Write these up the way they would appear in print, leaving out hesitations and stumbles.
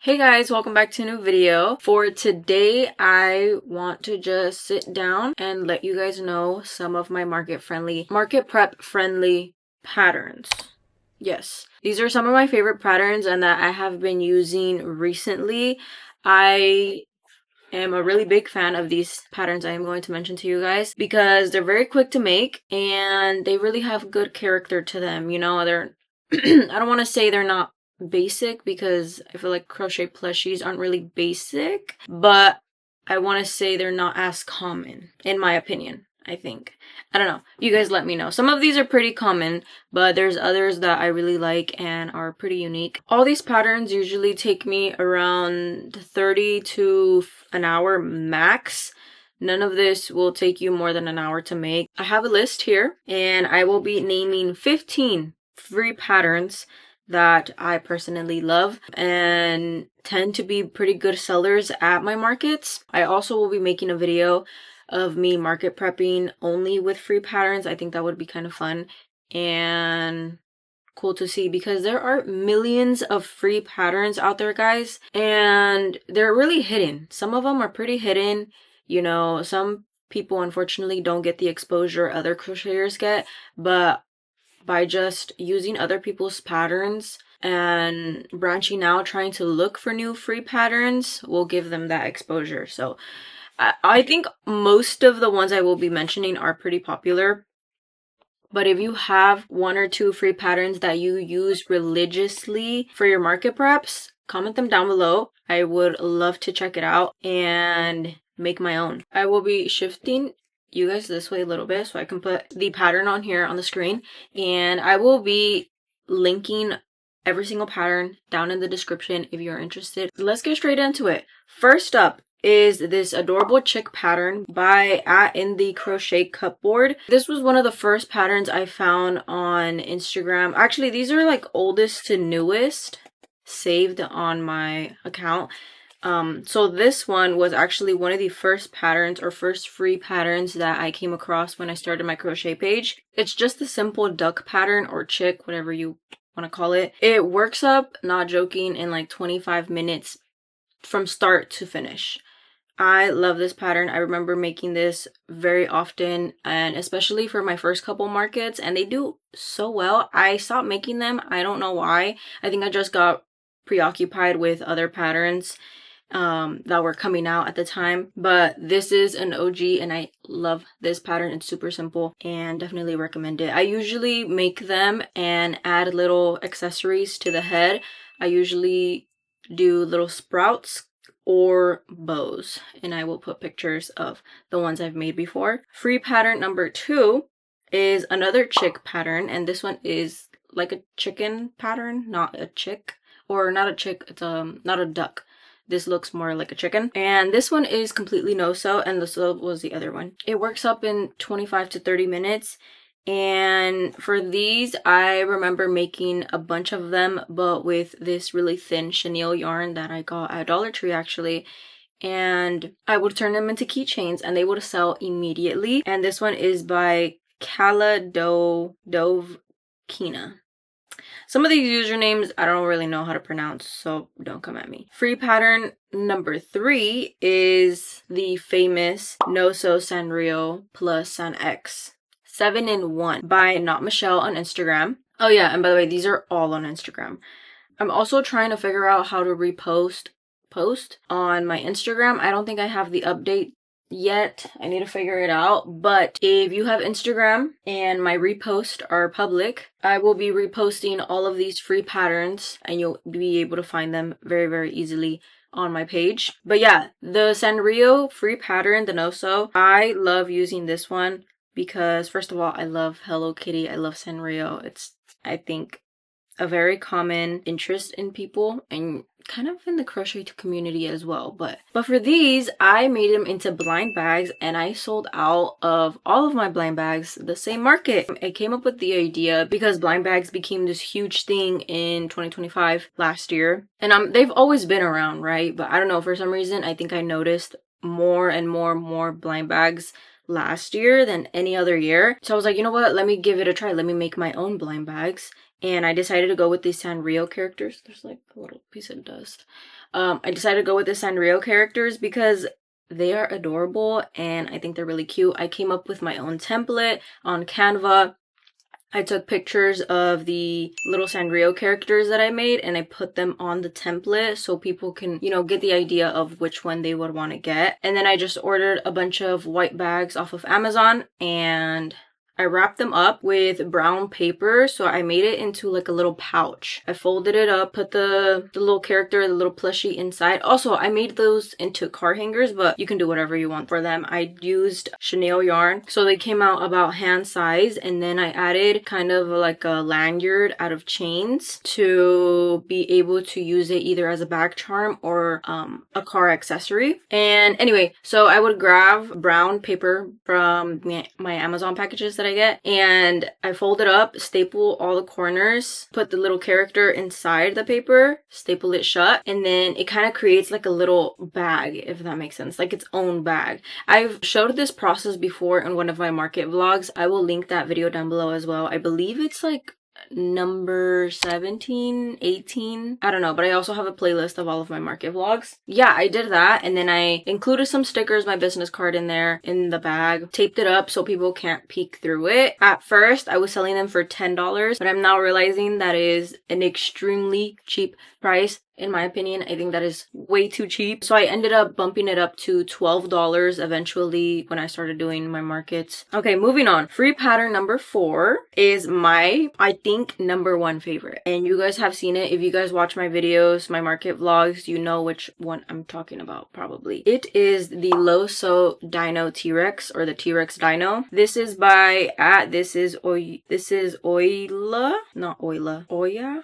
Hey guys, welcome back to a new video. For today, I want to just sit down and let you guys know some of my market prep friendly patterns. Yes, these are some of my favorite patterns and that I have been using recently. I am a really big fan of these patterns I am going to mention to you guys because they're very quick to make and they really have good character to them. You know, they're I don't want to say they're not basic because I feel like crochet plushies aren't really basic, but I want to say they're not as common in my opinion. I think. I don't know. You guys let me know. Some of these are pretty common, but there's others that I really like and are pretty unique. All these patterns usually take me around 30 to an hour max. None of this will take you more than an hour to make. I have a list here and I will be naming 15 free patterns that I personally love and tend to be pretty good sellers at my markets. I also will be making a video of me market prepping only with free patterns. I think that would be kind of fun and cool to see because there are millions of free patterns out there, guys, and they're really hidden. Some of them are pretty hidden. You know, some people unfortunately don't get the exposure other crocheters get, but by just using other people's patterns and branching out, trying to look for new free patterns will give them that exposure. So I think most of the ones I will be mentioning are pretty popular. But if you have one or two free patterns that you use religiously for your market preps, comment them down below. I would love to check it out and make my own. I will be shifting you guys this way a little bit so I can put the pattern on here on the screen, and I will be linking every single pattern down in the description if you're interested. Let's get straight into it. First up is this adorable chick pattern by In the Crochet Cupboard. This was one of the first patterns I found on Instagram. Actually, these are like oldest to newest saved on my account. So this one was actually one of the first patterns or first free patterns that I came across when I started my crochet page. It's just a simple duck pattern or chick, whatever you want to call it. It works up, not joking, in like 25 minutes from start to finish. I love this pattern. I remember making this very often, and especially for my first couple markets, and they do so well. I stopped making them. I don't know why. I think I just got preoccupied with other patterns that were coming out at the time, but this is an OG and I love this pattern. It's super simple and definitely recommend it. I usually make them and add little accessories to the head. I usually do little sprouts or bows, and I will put pictures of the ones I've made before. Free pattern number 2 is another chick pattern, and this one is like a chicken pattern, not a chick, or not a chick, it's not a duck. This looks more like a chicken. And this one is completely no-sew, and the sew was the other one. It works up in 25 to 30 minutes. And for these, I remember making a bunch of them, but with this really thin chenille yarn that I got at Dollar Tree actually. And I would turn them into keychains and they would sell immediately. And this one is by Dovkina. Some of these usernames I don't really know how to pronounce, so don't come at me. Free pattern number 3 is the famous No-Sew Sanrio plus San X 7-in-1 by Not Michelle on Instagram. Oh yeah, and by the way, these are all on Instagram. I'm also trying to figure out how to post on my Instagram. I don't think I have the update yet. I need to figure it out. But if you have Instagram and my reposts are public, I will be reposting all of these free patterns and you'll be able to find them very, very easily on my page. But yeah, the Sanrio free pattern, the no-sew, I love using this one because first of all, I love Hello Kitty. I love Sanrio. It's, I think, a very common interest in people and kind of in the crochet community as well. But for these, I made them into blind bags and I sold out of all of my blind bags the same market. I came up with the idea because blind bags became this huge thing in 2025 last year. And they've always been around, right? But I don't know, for some reason, I think I noticed more and more blind bags last year than any other year. So I was like, you know what? Let me give it a try. Let me make my own blind bags. And I decided to go with these Sanrio characters. There's like a little piece of dust. I decided to go with the Sanrio characters because they are adorable and I think they're really cute. I came up with my own template on Canva. I took pictures of the little Sanrio characters that I made and I put them on the template so people can, you know, get the idea of which one they would want to get. And then I just ordered a bunch of white bags off of Amazon and I wrapped them up with brown paper, so I made it into like a little pouch. I folded it up, put the little character, the little plushie inside. Also, I made those into car hangers, but you can do whatever you want for them. I used chenille yarn, so they came out about hand size, and then I added kind of like a lanyard out of chains to be able to use it either as a bag charm or a car accessory. And anyway, so I would grab brown paper from my Amazon packages that I get, and I fold it up, staple all the corners, put the little character inside the paper, staple it shut, and then it kind of creates like a little bag, if that makes sense, like its own bag. I've showed this process before in one of my market vlogs. I will link that video down below as well. I believe it's like number 17, 18, I don't know, but I also have a playlist of all of my market vlogs. Yeah, I did that, and then I included some stickers, my business card in there in the bag, taped it up so people can't peek through it. At first I was selling them for $10, but I'm now realizing that is an extremely cheap price. In my opinion, I think that is way too cheap. So I ended up bumping it up to $12 eventually when I started doing my markets. Okay, moving on. Free pattern number 4 is my, I think, #1 favorite. And you guys have seen it. If you guys watch my videos, my market vlogs, you know which one I'm talking about probably. It is the Loso Dino T-Rex, or the T-Rex Dino. This is by Oya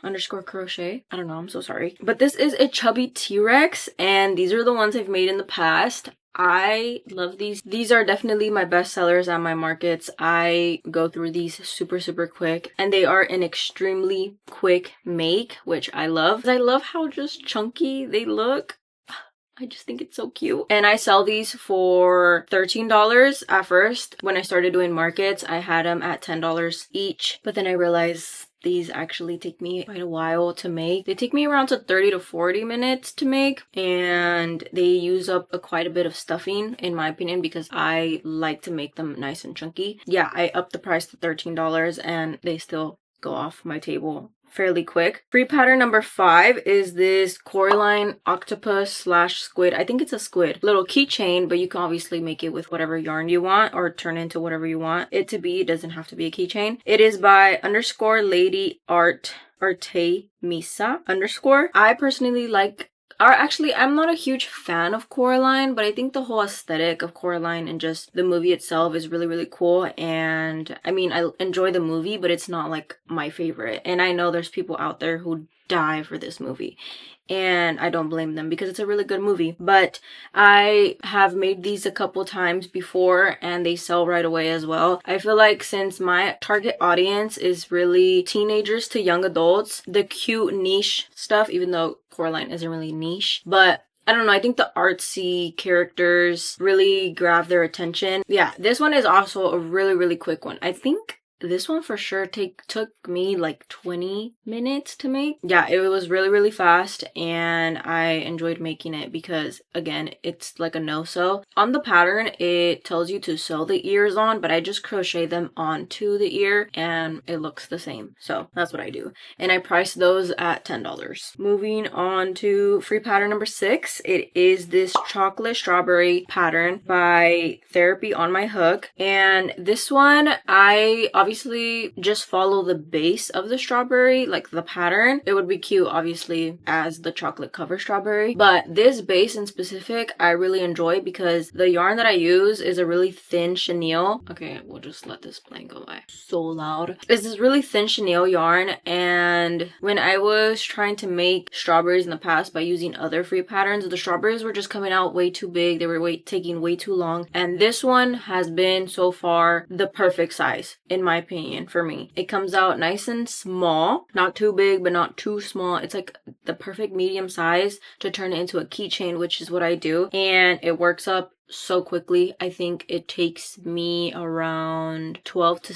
_ crochet. I don't know, I'm so sorry. But this is a chubby T-Rex, and these are the ones I've made in the past. I love these. These are definitely my best sellers at my markets. I go through these super quick, and they are an extremely quick make, which I love. I love how just chunky they look. I just think it's so cute. And I sell these for $13 at first. When I started doing markets, I had them at $10 each, but then I realized these actually take me quite a while to make. They take me around to 30 to 40 minutes to make, and they use up quite a bit of stuffing in my opinion because I like to make them nice and chunky. Yeah, I upped the price to $13 and they still go off my table fairly quick. Free pattern number 5 is this Coraline octopus / squid. I think it's a squid. Little keychain, but you can obviously make it with whatever yarn you want or turn into whatever you want it to be. It doesn't have to be a keychain. It is by _lady arte misa _. I personally like, or actually, I'm not a huge fan of Coraline, but I think the whole aesthetic of Coraline and just the movie itself is really cool. And I mean, I enjoy the movie, but it's not like my favorite. And I know there's people out there who die for this movie, and I don't blame them because it's a really good movie. But I have made these a couple times before and they sell right away as well. I feel like since my target audience is really teenagers to young adults, the cute niche stuff, even though Coraline isn't really niche, but I don't know, I think the artsy characters really grab their attention. Yeah, this one is also a really quick one. I think this one for sure took me like 20 minutes to make. Yeah, it was really fast, and I enjoyed making it because, again, it's like a no-sew. On the pattern, it tells you to sew the ears on, but I just crochet them onto the ear and it looks the same. So that's what I do. And I priced those at $10. Moving on to free pattern number 6. It is this chocolate strawberry pattern by Therapy on My Hook. And this one, I obviously just follow the base of the strawberry, like the pattern. It would be cute obviously as the chocolate cover strawberry, but this base in specific I really enjoy because the yarn that I use is a really thin chenille. Okay, we'll just let this plane go by. So loud. It's this really thin chenille yarn, and when I was trying to make strawberries in the past by using other free patterns, the strawberries were just coming out way too big. They were taking way too long, and this one has been so far the perfect size in my opinion for me. It comes out nice and small, not too big but not too small. It's like the perfect medium size to turn it into a keychain, which is what I do, and it works up so quickly. I think it takes me around 12 to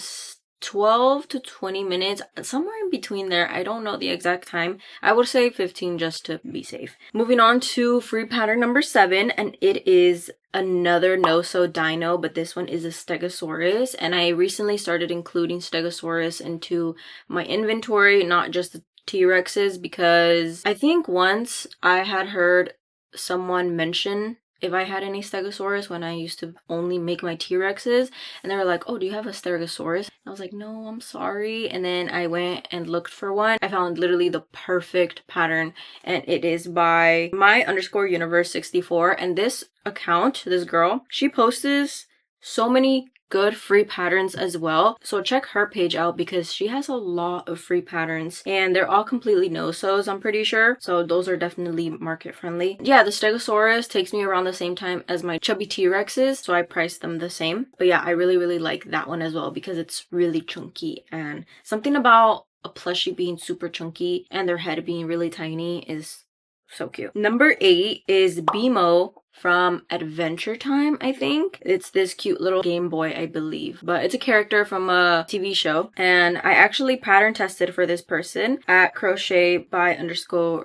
12 to 20 minutes, somewhere in between there. I don't know the exact time. I would say 15 just to be safe. Moving on to free pattern number 7, and it is another no-so dino, but this one is a stegosaurus, and I recently started including stegosaurus into my inventory, not just the T-Rexes, because I think once I had heard someone mention if I had any stegosaurus when I used to only make my T-Rexes, and they were like, oh, do you have a stegosaurus? I was like, no, I'm sorry. And then I went and looked for one. I found literally the perfect pattern, and it is by my_universe64. And this account, this girl, she posts so many good free patterns as well, so check her page out because she has a lot of free patterns and they're all completely no-sos, I'm pretty sure, so those are definitely market friendly. Yeah, the stegosaurus takes me around the same time as my chubby T-Rexes, so I priced them the same. But yeah, I really like that one as well because it's really chunky, and something about a plushie being super chunky and their head being really tiny is so cute. Number 8 is BMO from Adventure Time, I think. It's this cute little Game Boy, I believe. But it's a character from a TV show. And I actually pattern tested for this person at crochet by underscore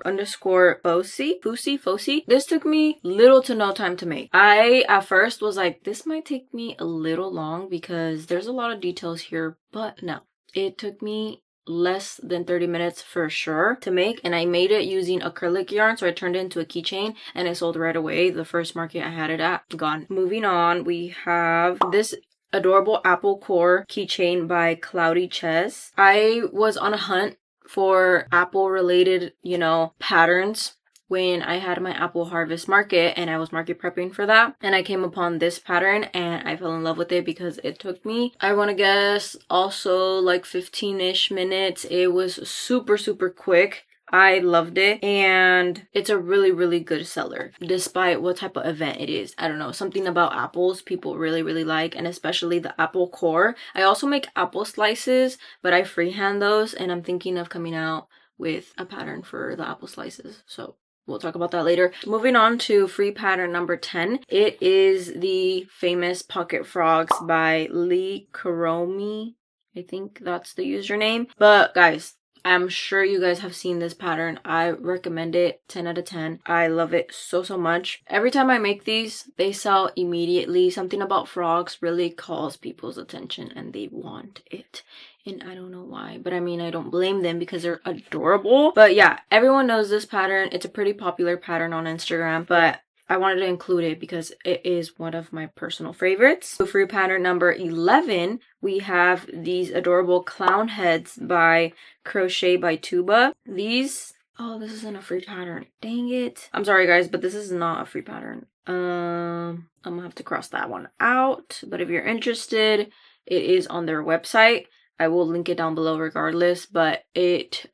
Fosi. This took me little to no time to make. I at first was like, this might take me a little long because there's a lot of details here, but no. It took me less than 30 minutes for sure to make, and I made it using acrylic yarn, so I turned it into a keychain and it sold right away. The first market I had it at, gone. Moving on, we have this adorable apple core keychain by Cloudy Chess. I was on a hunt for apple related, patterns when I had my apple harvest market, and I was market prepping for that, and I came upon this pattern and I fell in love with it because it took me, I want to guess, also like 15-ish minutes. It was super quick. I loved it, and it's a really good seller despite what type of event it is. I don't know, something about apples people really like, and especially the apple core. I also make apple slices, but I freehand those, and I'm thinking of coming out with a pattern for the apple slices, so we'll talk about that later. Moving on to free pattern number 10. It is the famous Pocket Frogs by Lee Karomi. I think that's the username. But guys, I'm sure you guys have seen this pattern. I recommend it 10 out of 10. I love it so much. Every time I make these, they sell immediately. Something about frogs really calls people's attention and they want it. And I don't know why, but I mean, I don't blame them because they're adorable. But yeah, everyone knows this pattern. It's a pretty popular pattern on Instagram, but I wanted to include it because it is one of my personal favorites. So free pattern number 11, we have these adorable clown heads by Crochet by Tuba. These, oh, this isn't a free pattern. Dang it. I'm sorry guys, but this is not a free pattern. I'm gonna have to cross that one out. But if you're interested, it is on their website. I will link it down below regardless, but it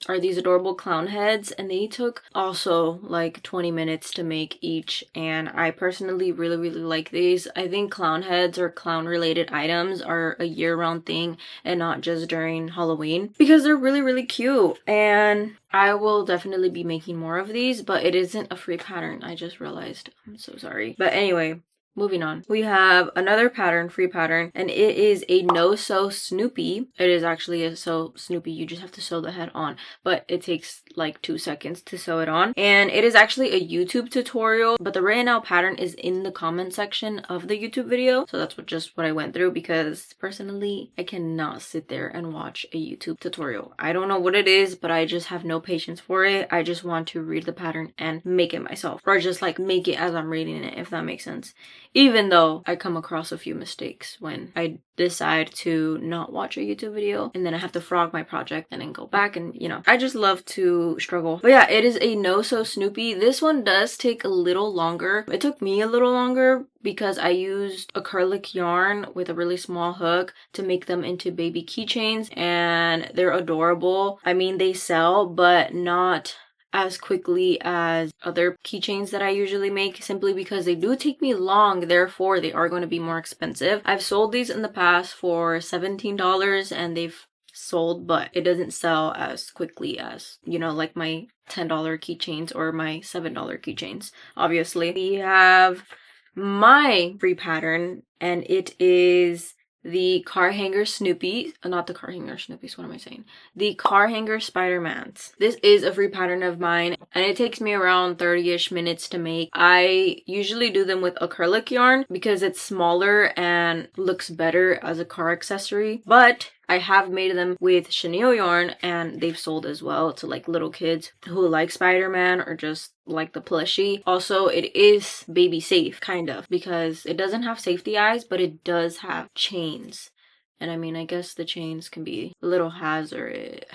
are these adorable clown heads, and they took also like 20 minutes to make each, and I personally really like these. I think clown heads or clown related items are a year-round thing and not just during Halloween because they're really cute, and I will definitely be making more of these, but it isn't a free pattern. I just realized. I'm so sorry. But anyway, moving on, we have another pattern, free pattern, and it is a no-sew Snoopy. It is actually a sew Snoopy. You just have to sew the head on, but it takes like 2 seconds to sew it on. And it is actually a YouTube tutorial, but the written out pattern is in the comment section of the YouTube video. So that's just what I went through because personally, I cannot sit there and watch a YouTube tutorial. I don't know what it is, but I just have no patience for it. I just want to read the pattern and make it myself, or just like make it as I'm reading it, if that makes sense. Even though I come across a few mistakes when I decide to not watch a YouTube video and then I have to frog my project and then go back, and I just love to struggle. But yeah, it is a no-sew Snoopy. This one does take a little longer. It took me a little longer because I used acrylic yarn with a really small hook to make them into baby keychains, and they're adorable. I mean, they sell, but not as quickly as other keychains that I usually make, simply because they do take me long, therefore they are going to be more expensive. I've sold these in the past for $17 and they've sold, but it doesn't sell as quickly as, like my $10 keychains or my $7 keychains. Obviously, we have my free pattern, and it is the car hanger Snoopy, not the car hanger Snoopy's, what am I saying? The car hanger Spider-Mans. This is a free pattern of mine, and it takes me around 30-ish minutes to make. I usually do them with acrylic yarn because it's smaller and looks better as a car accessory, but I have made them with chenille yarn, and they've sold as well to like little kids who like Spider-Man or just like the plushie. Also, it is baby safe, kind of, because it doesn't have safety eyes, but it does have chains. And I mean, I guess the chains can be a little hazardous,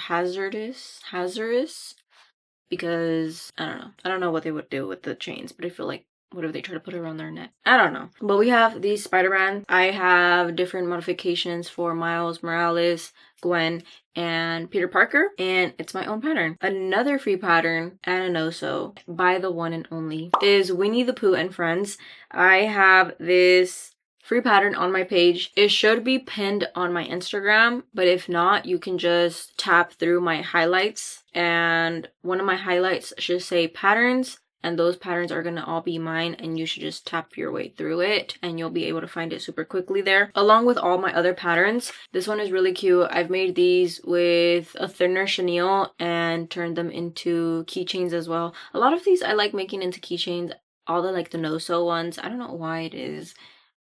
because I don't know what they would do with the chains, but I feel like what if they try to put it around their neck? I don't know. But we have these Spider-Man. I have different modifications for Miles Morales, Gwen, and Peter Parker, and it's my own pattern. Another free pattern, and also by the one and only, is Winnie the Pooh and Friends. I have this free pattern on my page. It should be pinned on my Instagram, but if not, you can just tap through my highlights, and one of my highlights should say patterns, and those patterns are gonna all be mine, and you should just tap your way through it and you'll be able to find it super quickly there, along with all my other patterns. This one is really cute. I've made these with a thinner chenille and turned them into keychains as well. A lot of these I like making into keychains, all the like the no-sew ones. I don't know why it is,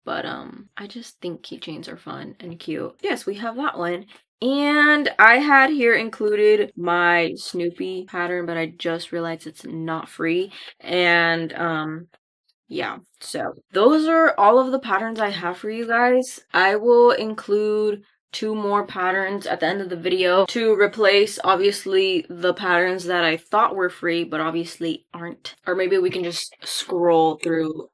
but I just think keychains are fun and cute. Yes, we have that one. And I had here included my Snoopy pattern, but I just realized it's not free. And yeah, so those are all of the patterns I have for you guys. I will include 2 more patterns at the end of the video to replace obviously the patterns that I thought were free but obviously aren't. Or maybe we can just scroll through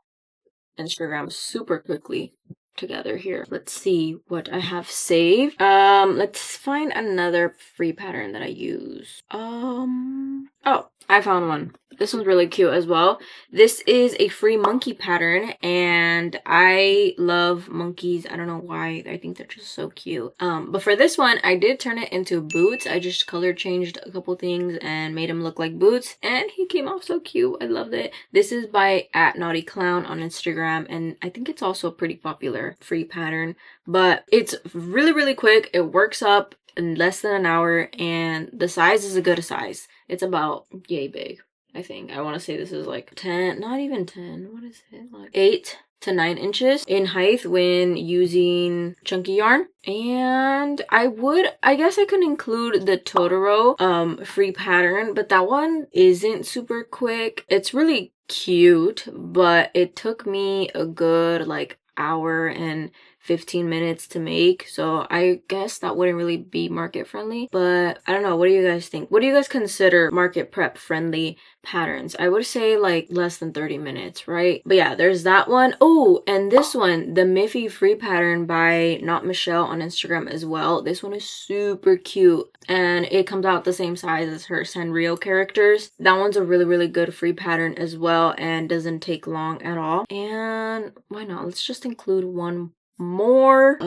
Instagram super quickly together here. Let's see what I have saved. Let's find another free pattern that I use. Oh, I found one. This one's really cute as well. This is a free monkey pattern, and I love monkeys. I don't know why. I think they're just so cute. But for this one, I did turn it into boots. I just color changed a couple things and made him look like boots, and he came out so cute. I loved it. This is by @NaughtyClown on Instagram, and I think it's also a pretty popular free pattern, but it's really, really quick. It works up in less than an hour, and the size is a good size. It's about yay big. I think I want to say this is like 10, not even 10, what is it, like 8 to 9 inches in height when using chunky yarn. And I guess I could include the Totoro free pattern, but that one isn't super quick. It's really cute, but it took me a good like hour and 15 minutes to make, so I guess that wouldn't really be market friendly. But I don't know, what do you guys think? What do you guys consider market prep friendly patterns? I would say like less than 30 minutes, right? But yeah, there's that one. Oh, and this one, the Miffy free pattern by Not Michelle on Instagram as well. This one is super cute, and it comes out the same size as her Sanrio characters. That one's a really, really good free pattern as well, and doesn't take long at all. And why not? Let's just include one more.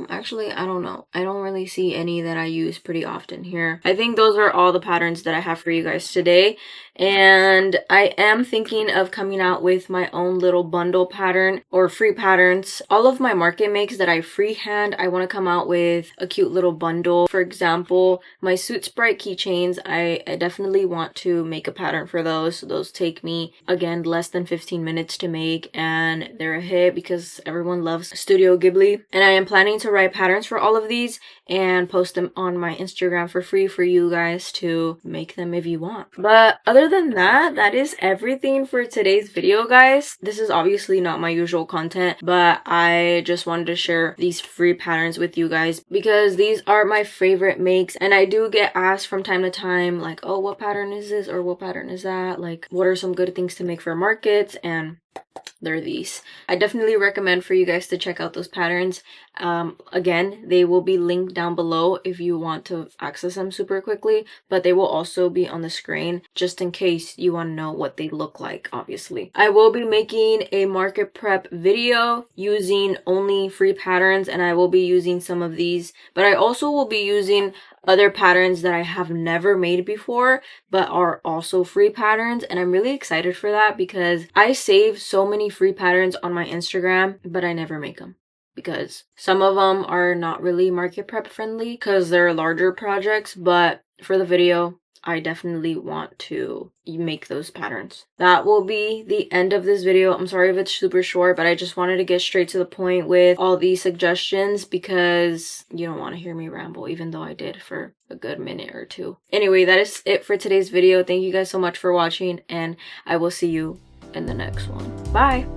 Actually, I don't know. I don't really see any that I use pretty often here. I think those are all the patterns that I have for you guys today. And I am thinking of coming out with my own little bundle pattern or free patterns. All of my market makes that I freehand, I want to come out with a cute little bundle. For example, my Suit Sprite keychains, I definitely want to make a pattern for those. Those take me, again, less than 15 minutes to make, and they're a hit because everyone loves Studio Ghibli. And I am planning to write patterns for all of these and post them on my Instagram for free for you guys to make them if you want. But other than that, that is everything for today's video, guys. This is obviously not my usual content, but I just wanted to share these free patterns with you guys because these are my favorite makes, and I do get asked from time to time like, oh, what pattern is this or what pattern is that? Like, what are some good things to make for markets? And they're these. I definitely recommend for you guys to check out those patterns. Again, they will be linked down below if you want to access them super quickly, but they will also be on the screen just in case you want to know what they look like, obviously. I will be making a market prep video using only free patterns, and I will be using some of these, but I also will be using other patterns that I have never made before but are also free patterns, and I'm really excited for that because I save so many free patterns on my Instagram but I never make them because some of them are not really market prep friendly because they're larger projects, but for the video, I definitely want to make those patterns. That will be the end of this video. I'm sorry if it's super short, but I just wanted to get straight to the point with all these suggestions because you don't want to hear me ramble, even though I did for a good minute or two. Anyway, that is it for today's video. Thank you guys so much for watching, and I will see you in the next one. Bye!